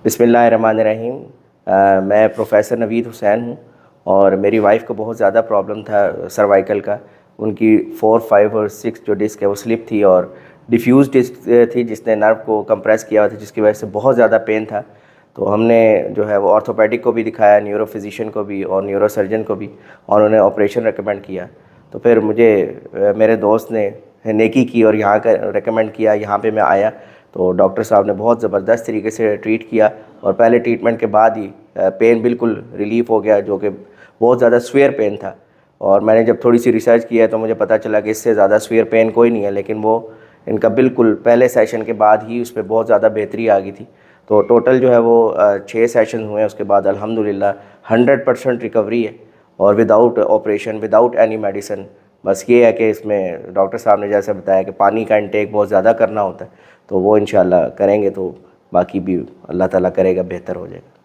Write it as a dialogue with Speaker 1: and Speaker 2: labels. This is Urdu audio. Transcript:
Speaker 1: بسم اللہ الرحمن الرحیم۔ میں پروفیسر نوید حسین ہوں، اور میری وائف کو بہت زیادہ پرابلم تھا سروائیکل کا۔ ان کی 4، 5 اور 6 جو ڈسک ہے وہ سلپ تھی، اور ڈیفیوز ڈسک تھی جس نے نرو کو کمپریس کیا ہوا تھا، جس کی وجہ سے بہت زیادہ پین تھا۔ تو ہم نے جو ہے وہ آرتھوپیڈک کو بھی دکھایا، نیورو فزیشین کو بھی اور نیورو سرجن کو بھی، اور انہوں نے آپریشن ریکمینڈ کیا۔ تو پھر مجھے میرے دوست نے نیکی کی اور یہاں کا ریکمینڈ کیا، یہاں پہ میں آیا تو ڈاکٹر صاحب نے بہت زبردست طریقے سے ٹریٹ کیا، اور پہلے ٹریٹمنٹ کے بعد ہی پین بالکل ریلیف ہو گیا، جو کہ بہت زیادہ سویئر پین تھا۔ اور میں نے جب تھوڑی سی ریسرچ کیا تو مجھے پتہ چلا کہ اس سے زیادہ سویئر پین کوئی نہیں ہے، لیکن وہ ان کا بالکل پہلے سیشن کے بعد ہی اس پہ بہت زیادہ بہتری آ گئی تھی۔ تو ٹوٹل جو ہے وہ 6 سیشن ہوئے، اس کے بعد الحمدللہ 100% ریکوری ہے، اور without operation, without any medicine. بس یہ ہے کہ اس میں ڈاکٹر صاحب نے جیسے بتایا کہ پانی کا انٹیک بہت زیادہ کرنا ہوتا ہے، تو وہ انشاءاللہ کریں گے تو باقی بھی اللہ تعالیٰ کرے گا بہتر ہو جائے گا۔